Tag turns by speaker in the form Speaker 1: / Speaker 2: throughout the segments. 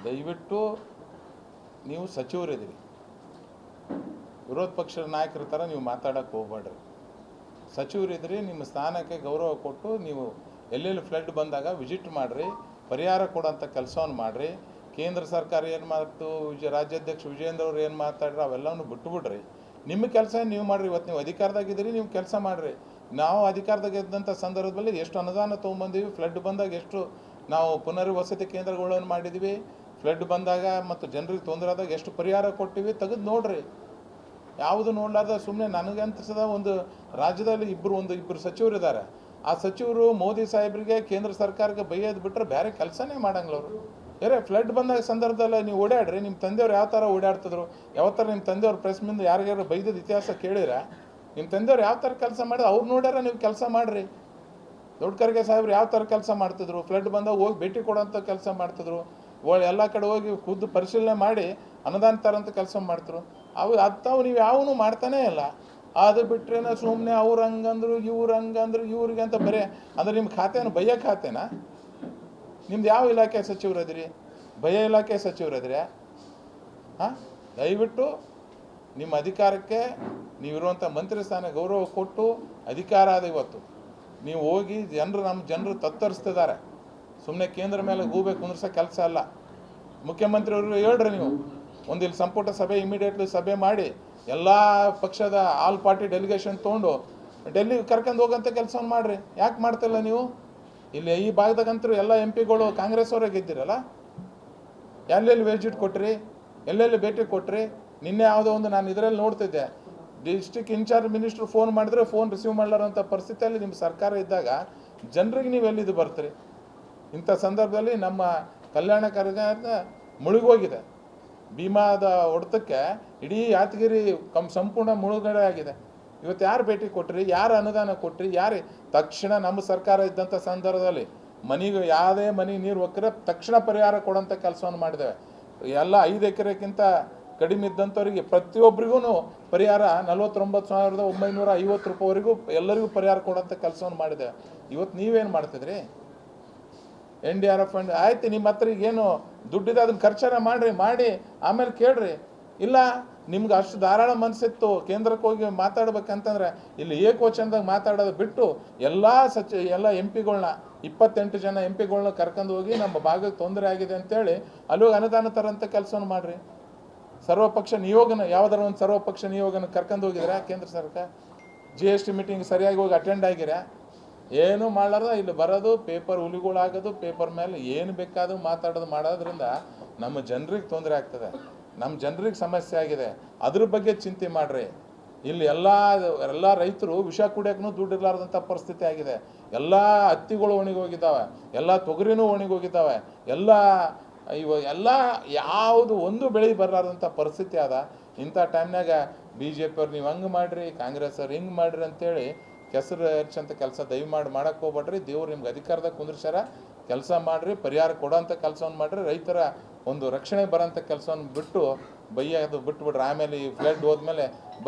Speaker 1: ದಯವಿಟ್ಟು ನೀವು ಸಚಿವರಿದ್ದೀರಿ, ವಿರೋಧ ಪಕ್ಷದ ನಾಯಕರ ಥರ ನೀವು ಮಾತಾಡೋಕ್ಕೆ ಹೋಗ್ಬೇಡ್ರಿ. ಸಚಿವರಿದ್ರಿ, ನಿಮ್ಮ ಸ್ಥಾನಕ್ಕೆ ಗೌರವ ಕೊಟ್ಟು ನೀವು ಎಲ್ಲೆಲ್ಲಿ ಫ್ಲಡ್ ಬಂದಾಗ ವಿಸಿಟ್ ಮಾಡಿರಿ, ಪರಿಹಾರ ಕೊಡೋಂಥ ಕೆಲಸವನ್ನು ಮಾಡಿರಿ. ಕೇಂದ್ರ ಸರ್ಕಾರ ಏನು ಮಾಡ್ತು, ರಾಜ್ಯಾಧ್ಯಕ್ಷ ವಿಜಯೇಂದ್ರ ಅವ್ರು ಏನು ಮಾತಾಡ್ರಿ ಅವೆಲ್ಲವೂ ಬಿಟ್ಟುಬಿಡ್ರಿ. ನಿಮ್ಮ ಕೆಲಸ ನೀವು ಮಾಡಿರಿ. ಇವತ್ತು ನೀವು ಅಧಿಕಾರದಾಗಿದ್ದೀರಿ, ನೀವು ಕೆಲಸ ಮಾಡಿರಿ. ನಾವು ಅಧಿಕಾರದಾಗ ಇದ್ದಂಥ ಸಂದರ್ಭದಲ್ಲಿ ಎಷ್ಟು ಅನುದಾನ ತೊಗೊಂಬಂದೀವಿ, ಫ್ಲಡ್ ಬಂದಾಗ ಎಷ್ಟು ನಾವು ಪುನರ್ವಸತಿ ಕೇಂದ್ರಗಳನ್ನು ಮಾಡಿದ್ದೀವಿ, ಫ್ಲಡ್ ಬಂದಾಗ ಮತ್ತು ಜನರಿಗೆ ತೊಂದರೆ ಆದಾಗ ಎಷ್ಟು ಪರಿಹಾರ ಕೊಟ್ಟಿವಿ, ತೆಗೆದು ನೋಡ್ರಿ. ಯಾವುದು ನೋಡಲಾರ್ದ ಸುಮ್ಮನೆ ನನಗಂತಸದ ಒಂದು ರಾಜ್ಯದಲ್ಲಿ ಇಬ್ಬರು ಸಚಿವರು ಇದ್ದಾರೆ. ಆ ಸಚಿವರು ಮೋದಿ ಸಾಹೇಬರಿಗೆ ಕೇಂದ್ರ ಸರ್ಕಾರಕ್ಕೆ ಬೈಯೋದು ಬಿಟ್ಟರೆ ಬೇರೆ ಕೆಲಸನೇ ಮಾಡಂಗಿಲ್ಲ ಅವರು. ಬೇರೆ ಫ್ಲಡ್ ಬಂದಾಗ ಸಂದರ್ಭದಲ್ಲಿ ನೀವು ಓಡಾಡ್ರಿ. ನಿಮ್ಮ ತಂದೆಯವ್ರು ಯಾವ ಥರ ಓಡಾಡ್ತಿದ್ರು, ಯಾವ ಥರ ನಿಮ್ಮ ತಂದೆಯವ್ರ ಪ್ರೆಸ್ ಮುಂದೆ ಯಾರಿಗಾರು ಬೈದದ ಇತಿಹಾಸ ಕೇಳಿರ? ನಿಮ್ಮ ತಂದೆಯವ್ರು ಯಾವ ಥರ ಕೆಲಸ ಮಾಡಿದ್ರೆ ಅವ್ರು ನೋಡ್ಯಾರ ನೀವು ಕೆಲಸ ಮಾಡಿರಿ. ದೊಡ್ಡ ಖರ್ಗೆ ಸಾಹೇಬ್ರು ಯಾವ ಥರ ಕೆಲಸ ಮಾಡ್ತಿದ್ರು, ಫ್ಲಡ್ ಬಂದಾಗ ಹೋಗಿ ಭೇಟಿ ಕೊಡೋಂಥ ಕೆಲಸ ಮಾಡ್ತಿದ್ರು. ಎಲ್ಲ ಕಡೆ ಹೋಗಿ ಖುದ್ದು ಪರಿಶೀಲನೆ ಮಾಡಿ ಅನುದಾನ ತರೋಂಥ ಕೆಲಸ ಮಾಡ್ತಿರು. ಅಂಥವು ನೀವು ಯಾವನು ಮಾಡ್ತಾನೇ ಇಲ್ಲ. ಅದು ಬಿಟ್ರೇನ ಸುಮ್ಮನೆ ಅವ್ರು ಹಂಗಂದ್ರು ಇವ್ರಿಗೆ ಅಂತ ಬರೀ ಅಂದ್ರೆ ನಿಮ್ಮ ಖಾತೆನ ಭಯ ಖಾತೆನಾ? ನಿಮ್ದು ಯಾವ ಇಲಾಖೆ ಸಚಿವರದಿರಿ? ಭಯ ಇಲಾಖೆ ಸಚಿವರದಿರಿ? ಹಾಂ, ದಯವಿಟ್ಟು ನಿಮ್ಮ ಅಧಿಕಾರಕ್ಕೆ ನೀವಿರುವಂಥ ಮಂತ್ರಿ ಸ್ಥಾನ ಗೌರವ ಕೊಟ್ಟು ಅಧಿಕಾರ ಆದ ಇವತ್ತು ನೀವು ಹೋಗಿ ನಮ್ಮ ಜನರು ತತ್ತರಿಸ್ತಿದ್ದಾರೆ. ಸುಮ್ಮನೆ ಕೇಂದ್ರ ಮೇಲೆ ಗೂಬೆ ಕುಂದ್ರಿಸೋ ಕೆಲಸ ಅಲ್ಲ. ಮುಖ್ಯಮಂತ್ರಿಯವರು ಹೇಳ್ರಿ, ನೀವು ಒಂದಿಲ್ಲಿ ಸಂಪುಟ ಸಭೆ ಇಮಿಡಿಯೇಟ್ಲಿ ಸಭೆ ಮಾಡಿ ಎಲ್ಲ ಪಕ್ಷದ ಆಲ್ ಪಾರ್ಟಿ ಡೆಲಿಗೇಷನ್ ತೊಗೊಂಡು ಡೆಲ್ಲಿಗೆ ಕರ್ಕೊಂಡು ಹೋಗೋಂಥ ಕೆಲಸವನ್ನು ಮಾಡಿರಿ. ಯಾಕೆ ಮಾಡ್ತಿಲ್ಲ ನೀವು? ಇಲ್ಲಿ ಈ ಭಾಗದಾಗಂತರೂ ಎಲ್ಲ ಎಂ ಪಿಗಳು ಕಾಂಗ್ರೆಸ್ ಅವರೇ ಗೆದ್ದಿರಲ್ಲ. ಎಲ್ಲೆಲ್ಲಿ ವಿಸಿಟ್ ಕೊಟ್ರಿ, ಎಲ್ಲೆಲ್ಲಿ ಭೇಟಿ ಕೊಟ್ರಿ? ನಿನ್ನೆ ಯಾವುದೋ ಒಂದು ನಾನು ಇದರಲ್ಲಿ ನೋಡ್ತಿದ್ದೆ, ಡಿಸ್ಟ್ರಿಕ್ಟ್ ಇನ್ಚಾರ್ಜ್ ಮಿನಿಸ್ಟ್ರು ಫೋನ್ ಮಾಡಿದ್ರೆ ಫೋನ್ ರಿಸೀವ್ ಮಾಡಲಾರಂಥ ಪರಿಸ್ಥಿತಿಯಲ್ಲಿ ನಿಮ್ಮ ಸರ್ಕಾರ ಇದ್ದಾಗ ಜನರಿಗೆ ನೀವು ಎಲ್ಲಿದ್ದು ಬರ್ತೀರಿ? ಇಂಥ ಸಂದರ್ಭದಲ್ಲಿ ನಮ್ಮ ಕಲ್ಯಾಣ ಕರ್ನಾಟಕ ಮುಳುಗೋಗಿದೆ. ಭೀಮಾದ ಹೊಡೆತಕ್ಕೆ ಇಡೀ ಯಾದಗಿರಿ ಸಂಪೂರ್ಣ ಮುಳುಗಡೆ ಆಗಿದೆ. ಇವತ್ತು ಯಾರು ಭೇಟಿ ಕೊಟ್ರಿ, ಯಾರು ಅನುದಾನ ಕೊಟ್ರಿ, ಯಾರು? ತಕ್ಷಣ ನಮ್ಮ ಸರ್ಕಾರ ಇದ್ದಂಥ ಸಂದರ್ಭದಲ್ಲಿ ಮನೆಗೆ ಯಾವುದೇ ಮನೆ ನೀರು ಹೋಗ್ರೆ ತಕ್ಷಣ ಪರಿಹಾರ ಕೊಡೋಂಥ ಕೆಲಸವನ್ನು ಮಾಡಿದ್ದೇವೆ. ಎಲ್ಲ 5 ಎಕರೆಗಿಂತ ಕಡಿಮೆ ಇದ್ದಂಥವ್ರಿಗೆ ಪ್ರತಿಯೊಬ್ಬರಿಗೂ ಪರಿಹಾರ 49,950 ರೂಪಾಯಿವರೆಗೂ ಎಲ್ಲರಿಗೂ ಪರಿಹಾರ ಕೊಡೋಂಥ ಕೆಲಸವನ್ನು ಮಾಡಿದ್ದೇವೆ. ಇವತ್ತು ನೀವೇನು ಮಾಡ್ತಿದ್ರಿ? NDRF ಫಂಡ್ ಆಯ್ತು, ನಿಮ್ಮ ಹತ್ರ ಈಗೇನು ದುಡ್ಡಿದೆ ಅದನ್ನು ಖರ್ಚನ ಮಾಡಿ ಆಮೇಲೆ ಕೇಳ್ರಿ. ಇಲ್ಲ ನಿಮ್ಗೆ ಅಷ್ಟು ಧಾರಾಳ ಮನಸ್ಸಿತ್ತು ಕೇಂದ್ರಕ್ಕೆ ಹೋಗಿ ಮಾತಾಡ್ಬೇಕಂತಂದ್ರೆ ಇಲ್ಲಿ ಏಕವಚನದಾಗ ಮಾತಾಡೋದು ಬಿಟ್ಟು ಎಲ್ಲ ಎಂ ಪಿಗಳನ್ನ 28 ಜನ ಎಂ ಪಿಗಳನ್ನ ಕರ್ಕೊಂಡು ಹೋಗಿ ನಮ್ಮ ಭಾಗಕ್ಕೆ ತೊಂದರೆ ಆಗಿದೆ ಅಂತೇಳಿ ಅಲ್ಲಿ ಹೋಗಿ ಅನುದಾನ ತರೋಂಥ ಕೆಲಸವನ್ನು ಮಾಡಿರಿ. ಸರ್ವಪಕ್ಷ ನಿಯೋಗನ ಯಾವುದಾರ ಒಂದು ಸರ್ವಪಕ್ಷ ನಿಯೋಗನ ಕರ್ಕೊಂಡು ಹೋಗಿದ್ರೆ ಕೇಂದ್ರ ಸರ್ಕಾರ GST ಮೀಟಿಂಗ್ ಸರಿಯಾಗಿ ಹೋಗಿ ಅಟೆಂಡ್ ಆಗಿರ? ಏನೂ ಮಾಡಲಾರ್ದ ಇಲ್ಲಿ ಬರೋದು, ಪೇಪರ್ ಹುಲಿಗಳಾಗೋದು, ಪೇಪರ್ ಮೇಲೆ ಏನು ಬೇಕಾದರೂ ಮಾಡೋದ್ರಿಂದ ನಮ್ಮ ಜನರಿಗೆ ತೊಂದರೆ ಆಗ್ತದೆ, ನಮ್ಮ ಜನರಿಗೆ ಸಮಸ್ಯೆ ಆಗಿದೆ. ಅದ್ರ ಬಗ್ಗೆ ಚಿಂತೆ ಮಾಡಿರಿ. ಇಲ್ಲಿ ಎಲ್ಲ ರೈತರು ವಿಷ ಕುಡಿಯೋಕ್ಕೂ ದುಡ್ಡು ಇರಲಾರ್ದಂಥ ಪರಿಸ್ಥಿತಿ ಆಗಿದೆ. ಎಲ್ಲ ಹತ್ತಿಗಳು ಒಣಗೋಗಿದ್ದಾವೆ, ಎಲ್ಲ ತೊಗರಿನೂ ಒಣಗೋಗಿದ್ದಾವೆ, ಎಲ್ಲ ಯಾವುದು ಒಂದು ಬೆಳೆ ಬರಲಾರ್ದಂಥ ಪರಿಸ್ಥಿತಿ ಅದ. ಇಂಥ ಟೈಮ್ನಾಗ BJP ಅವ್ರು ನೀವು ಹಂಗೆ ಮಾಡಿರಿ, ಕಾಂಗ್ರೆಸ್ ಅವ್ರು ಹಿಂಗೆ ಮಾಡಿರಿ ಅಂತೇಳಿ ಕೆಸರು ಹೆಚ್ಚಂತ ಕೆಲಸ ದಯಮಾಡಿ ಮಾಡೋಕ್ಕೆ ಹೋಗ್ಬೇಡ್ರಿ. ದೇವ್ರು ನಿಮ್ಗೆ ಅಧಿಕಾರದಾಗ ಕುಂದ್ರಿಸ್ಯಾರ, ಕೆಲಸ ಮಾಡಿರಿ, ಪರಿಹಾರ ಕೊಡೋಂಥ ಕೆಲಸವನ್ನು ಮಾಡಿರಿ. ರೈತರ ಒಂದು ರಕ್ಷಣೆ ಬರೋಂಥ ಕೆಲಸವನ್ನು ಬಿಟ್ಟು ಬೈಯೋದು ಬಿಟ್ಬಿಡ್ರಿ. ಆಮೇಲೆ ಈ ಫ್ಲಡ್ ಹೋದ್ಮೇಲೆ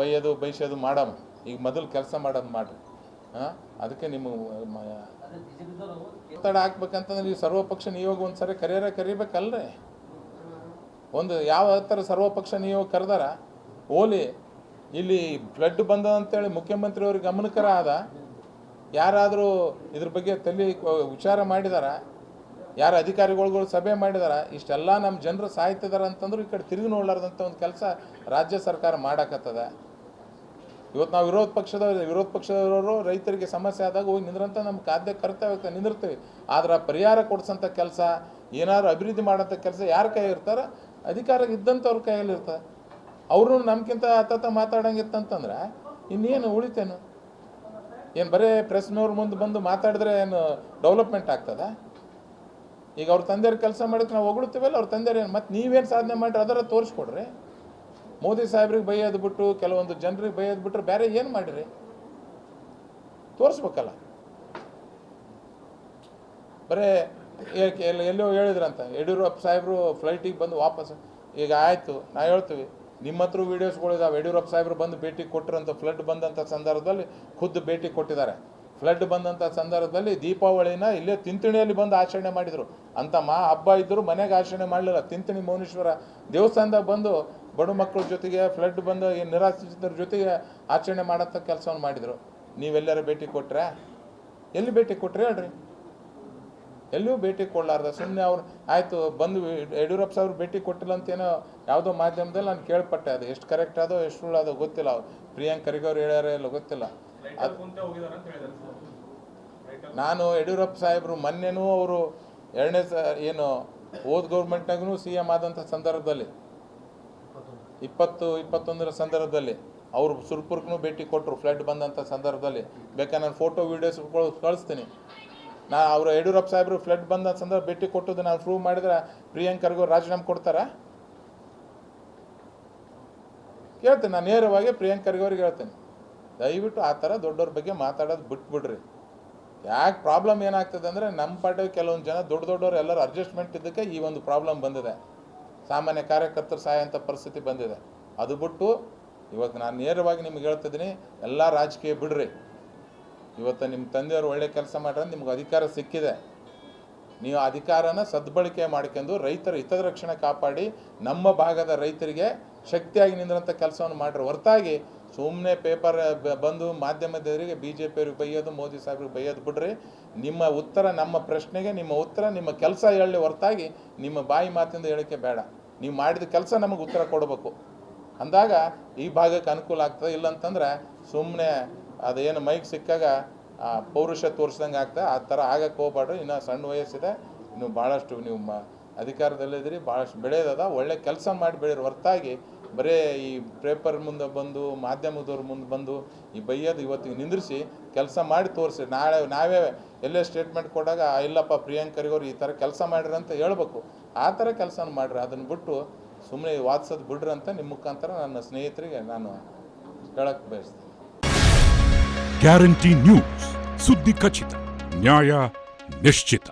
Speaker 1: ಬೈಸೋದು ಮಾಡಮ್ಮ. ಈಗ ಮೊದಲು ಕೆಲಸ ಮಾಡೋದು ಮಾಡಿರಿ. ಹಾಂ, ಅದಕ್ಕೆ ನಿಮ್ಮ ಒತ್ತಡ ಹಾಕ್ಬೇಕಂತಂದ್ರೆ ನೀವು ಸರ್ವಪಕ್ಷ ನಿಯೋಗ ಒಂದು ಸರಿ ಕರಿಬೇಕಲ್ರಿ. ಒಂದು ಯಾವ ಥರ ಸರ್ವಪಕ್ಷ ನಿಯೋಗ ಕರೆದಾರ ಓಲಿ ಇಲ್ಲಿ ಫ್ಲಡ್ ಬಂದದಂತೇಳಿ ಮುಖ್ಯಮಂತ್ರಿಯವ್ರಿಗೆ ಗಮನಕರ ಆದ? ಯಾರಾದರೂ ಇದ್ರ ಬಗ್ಗೆ ವಿಚಾರ ಮಾಡಿದಾರ? ಯಾರು ಅಧಿಕಾರಿಗಳು ಸಭೆ ಮಾಡಿದಾರ? ಇಷ್ಟೆಲ್ಲ ನಮ್ಮ ಜನರು ಸಾಯ್ತಿದಾರ ಅಂತಂದ್ರೆ ಈ ಕಡೆ ತಿರುಗಿ ನೋಡ್ಲಾರ್ದಂಥ ಒಂದು ಕೆಲಸ ರಾಜ್ಯ ಸರ್ಕಾರ ಮಾಡಾಕತ್ತದ. ಇವತ್ತು ನಾವು ವಿರೋಧ ಪಕ್ಷದವರು ರೈತರಿಗೆ ಸಮಸ್ಯೆ ಆದಾಗ ಹೋಗಿ ನಿಂದ್ರಂತ ನಮ್ಮ ಖಾದ್ಯ ಕರ್ತವ್ಯಕ್ಕೆ ನಿಂದಿರ್ತೀವಿ. ಆದ್ರೆ ಪರಿಹಾರ ಕೊಡಿಸೋಂಥ ಕೆಲಸ, ಏನಾದ್ರು ಅಭಿವೃದ್ಧಿ ಮಾಡೋಂಥ ಕೆಲಸ ಯಾರ ಕೈ ಇರ್ತಾರೆ? ಅಧಿಕಾರ ಇದ್ದಂಥವ್ರ ಕೈಯಲ್ಲಿ ಇರ್ತಾರೆ. ಅವರು ನಮ್ಗಿಂತ ಹತ್ತ ಮಾತಾಡಂಗಿತ್ತಂತಂದ್ರೆ ಇನ್ನೇನು ಉಳಿತೇನು? ಏನು ಬರೀ ಪ್ರೆಸ್ನವ್ರ ಮುಂದೆ ಬಂದು ಮಾತಾಡಿದ್ರೆ ಏನು ಡೆವಲಪ್ಮೆಂಟ್ ಆಗ್ತದ? ಈಗ ಅವ್ರ ತಂದೆಯವ್ರ ಕೆಲಸ ಮಾಡಿದ್ರೆ ನಾವು ಹೊಗಳ್ತೀವಲ್ಲ, ಅವ್ರ ತಂದೆಯವ್ರು ಏನು ಮತ್ತು ನೀವೇನು ಸಾಧನೆ ಮಾಡಿರಿ ಅದರ ತೋರಿಸ್ಕೊಡ್ರಿ. ಮೋದಿ ಸಾಹೇಬ್ರಿಗೆ ಬೈಯೋದು ಬಿಟ್ಟು ಕೆಲವೊಂದು ಜನರಿಗೆ ಬೈಯೋದು ಬಿಟ್ಟರೆ ಬೇರೆ ಏನು ಮಾಡಿರಿ? ತೋರಿಸ್ಬೇಕಲ್ಲ. ಬರೇ ಎಲ್ಲೋ ಹೇಳಿದ್ರಂತ ಯಡಿಯೂರಪ್ಪ ಸಾಹೇಬರು ಫ್ಲೈಟಿಗೆ ಬಂದು ವಾಪಸ್. ಈಗ ಆಯಿತು, ನಾವು ಹೇಳ್ತೀವಿ ನಿಮ್ಮ ಹತ್ರ ವೀಡಿಯೋಸ್ಗಳಿದಾವೆ. ಯಡಿಯೂರಪ್ಪ ಸಾಹೇಬರು ಬಂದು ಭೇಟಿ ಕೊಟ್ಟರಂತ ಫ್ಲಡ್ ಬಂದಂಥ ಸಂದರ್ಭದಲ್ಲಿ ಖುದ್ದು ಭೇಟಿ ಕೊಟ್ಟಿದ್ದಾರೆ. ಫ್ಲಡ್ ಬಂದಂಥ ಸಂದರ್ಭದಲ್ಲಿ ದೀಪಾವಳಿನ ಇಲ್ಲೇ ತಿಂತಿಣಿಯಲ್ಲಿ ಬಂದು ಆಚರಣೆ ಮಾಡಿದರು. ಅಂಥ ಹಬ್ಬ ಇದ್ದರೂ ಮನೆಗೆ ಆಚರಣೆ ಮಾಡಲಿಲ್ಲ. ತಿಂತಿಣಿ ಮೌನೇಶ್ವರ ದೇವಸ್ಥಾನದಾಗ ಬಂದು ಬಡ ಮಕ್ಕಳ ಜೊತೆಗೆ ಫ್ಲಡ್ ಬಂದು ನಿರಾಶ್ರಿತರ ಜೊತೆಗೆ ಆಚರಣೆ ಮಾಡೋಂಥ ಕೆಲಸವನ್ನು ಮಾಡಿದರು. ನೀವೆಲ್ಲರೂ ಭೇಟಿ ಕೊಟ್ಟರೆ? ಎಲ್ಲಿ ಭೇಟಿ ಕೊಟ್ಟರೆ ಹೇಳ್ರಿ? ಎಲ್ಲಿಯೂ ಭೇಟಿ ಕೊಡಲಾರ್ದ ಸುಮ್ಮನೆ ಅವ್ರು ಆಯಿತು ಬಂದು ಯಡಿಯೂರಪ್ಪ ಸಾವ್ರು ಭೇಟಿ ಕೊಟ್ಟಿಲ್ಲ ಅಂತೇನೋ ಯಾವುದೋ ಮಾಧ್ಯಮದಲ್ಲಿ ನಾನು ಕೇಳ್ಪಟ್ಟೆ. ಅದು ಎಷ್ಟು ಕರೆಕ್ಟ್ ಅದೋ ಎಷ್ಟು ಸುಳ್ಳು ಅದೋ ಗೊತ್ತಿಲ್ಲ. ಪ್ರಿಯಾಂಕ್ ಖರ್ಗೆ ಅವ್ರು ಹೇಳ್ಯಾರ ಇಲ್ಲ ಗೊತ್ತಿಲ್ಲ. ನಾನು ಯಡಿಯೂರಪ್ಪ ಸಾಹೇಬರು ಮೊನ್ನೆನೂ ಅವರು ಏನು ಓದ್ ಗೌರ್ಮೆಂಟ್ನಾಗೂ CM ಆದಂಥ ಸಂದರ್ಭದಲ್ಲಿ 2021 ಸಂದರ್ಭದಲ್ಲಿ ಅವರು ಸುರ್ಪುರ್ಗೂ ಭೇಟಿ ಕೊಟ್ಟರು. ಫ್ಲಡ್ ಬಂದಂಥ ಸಂದರ್ಭದಲ್ಲಿ ಬೇಕಾದ್ರೆ ನಾನು ಫೋಟೋ ವೀಡಿಯೋಸ್ ಕಳಿಸ್ತೀನಿ. ಅವರು ಯಡಿಯೂರಪ್ಪ ಸಾಹೇಬರು ಫ್ಲಡ್ ಬಂದ ಸಂದರ್ಭ ಭೇಟಿ ಕೊಟ್ಟದ್ದು ನಾನು ಪ್ರೂವ್ ಮಾಡಿದ್ರೆ ಪ್ರಿಯಾಂಕ್ ಖರ್ಗೆ ರಾಜೀನಾಮೆ ಕೊಡ್ತಾರಾ? ಕೇಳ್ತೀನಿ ನಾನು ನೇರವಾಗಿ ಪ್ರಿಯಾಂಕ್ ಖರ್ಗೆ ಅವ್ರಿಗೆ ಹೇಳ್ತೇನೆ, ದಯವಿಟ್ಟು ಆ ಥರ ದೊಡ್ಡವ್ರ ಬಗ್ಗೆ ಮಾತಾಡೋದು ಬಿಟ್ಬಿಡ್ರಿ. ಯಾಕೆ ಪ್ರಾಬ್ಲಮ್ ಏನಾಗ್ತದೆ ಅಂದರೆ ನಮ್ಮ ಪಾರ್ಟಿಗೆ ಕೆಲವೊಂದು ಜನ ದೊಡ್ಡವರು ಎಲ್ಲರೂ ಅಡ್ಜಸ್ಟ್ಮೆಂಟ್ ಇದ್ದಕ್ಕೆ ಈ ಒಂದು ಪ್ರಾಬ್ಲಮ್ ಬಂದಿದೆ. ಸಾಮಾನ್ಯ ಕಾರ್ಯಕರ್ತರು ಸಹಾಯ ಅಂತ ಪರಿಸ್ಥಿತಿ ಬಂದಿದೆ. ಅದು ಬಿಟ್ಟು ಇವತ್ತು ನಾನು ನೇರವಾಗಿ ನಿಮ್ಗೆ ಹೇಳ್ತಿದ್ದೀನಿ, ಎಲ್ಲ ರಾಜಕೀಯ ಬಿಡ್ರಿ. ಇವತ್ತು ನಿಮ್ಮ ತಂದೆಯವರು ಒಳ್ಳೆ ಕೆಲಸ ಮಾಡ್ರೆ ನಿಮ್ಗೆ ಅಧಿಕಾರ ಸಿಕ್ಕಿದೆ. ನೀವು ಅಧಿಕಾರನ ಸದ್ಬಳಕೆ ಮಾಡ್ಕೊಂಡು ರೈತರ ಹಿತರಕ್ಷಣೆ ಕಾಪಾಡಿ ನಮ್ಮ ಭಾಗದ ರೈತರಿಗೆ ಶಕ್ತಿಯಾಗಿ ನಿಂದ್ರಂಥ ಕೆಲಸವನ್ನು ಮಾಡ್ರಿ. ಹೊರತಾಗಿ ಸುಮ್ಮನೆ ಪೇಪರ್ ಬಂದು ಮಾಧ್ಯಮದವರಿಗೆ BJP ಅವ್ರಿಗೆ ಬೈಯೋದು, ಮೋದಿ ಸಾಹೇಬ್ರಿಗೆ ಬೈಯೋದು ಬಿಡ್ರಿ. ನಿಮ್ಮ ಉತ್ತರ ನಮ್ಮ ಪ್ರಶ್ನೆಗೆ ನಿಮ್ಮ ಉತ್ತರ ನಿಮ್ಮ ಕೆಲಸ ಹೇಳಿ, ಹೊರತಾಗಿ ನಿಮ್ಮ ಬಾಯಿ ಮಾತಿಂದ ಹೇಳಿಕೆ ಬೇಡ. ನೀವು ಮಾಡಿದ ಕೆಲಸ ನಮಗೆ ಉತ್ತರ ಕೊಡಬೇಕು. ಅಂದಾಗ ಈ ಭಾಗಕ್ಕೆ ಅನುಕೂಲ ಆಗ್ತದೆ. ಇಲ್ಲಂತಂದ್ರೆ ಸುಮ್ಮನೆ ಅದೇನು ಮೈಕ್ ಸಿಕ್ಕಾಗ ಪೌರುಷ ತೋರಿಸ್ದಂಗೆ ಆಗ್ತದೆ. ಆ ಥರ ಆಗಕ್ಕೆ ಹೋಗ್ಬೇಡ್ರಿ. ಇನ್ನೂ ಸಣ್ಣ ವಯಸ್ಸಿದೆ, ಇನ್ನು ಭಾಳಷ್ಟು ನೀವು ಅಧಿಕಾರದಲ್ಲಿದ್ದೀರಿ, ಭಾಳಷ್ಟು ಬೆಳೆಯೋದ. ಒಳ್ಳೆ ಕೆಲಸ ಮಾಡಿ ಬೆಳೀರಿ. ಹೊರತಾಗಿ ಬರೀ ಈ ಪೇಪರ್ ಮುಂದೆ ಬಂದು ಮಾಧ್ಯಮದವ್ರ ಮುಂದೆ ಬಂದು ಈ ಬೈಯೋದು ಇವತ್ತಿಗೆ ನಿಂದಿರಿಸಿ ಕೆಲಸ ಮಾಡಿ ತೋರಿಸಿ. ನಾವೇ ಎಲ್ಲೇ ಸ್ಟೇಟ್ಮೆಂಟ್ ಕೊಟ್ಟಾಗ ಇಲ್ಲಪ್ಪ ಪ್ರಿಯಾಂಕ್ ಖರ್ಗೆ ಅವ್ರು ಈ ಥರ ಕೆಲಸ ಮಾಡಿರಿ ಅಂತ ಹೇಳ್ಬೇಕು. ಆ ಥರ ಕೆಲಸ ಮಾಡಿರಿ. ಅದನ್ನು ಬಿಟ್ಟು ಸುಮ್ಮನೆ ವಾದಿಸೋದು ಬಿಡ್ರಿ ಅಂತ ನಿಮ್ಮ ಮುಖಾಂತರ ನನ್ನ ಸ್ನೇಹಿತರಿಗೆ ನಾನು ಹೇಳಕ್ಕೆ ಬಯಸ್ತೀನಿ.
Speaker 2: ಗ್ಯಾರಂಟಿ ನ್ಯೂಸ್, ಸುದ್ದಿ ಖಚಿತ, ನ್ಯಾಯ ನಿಶ್ಚಿತ.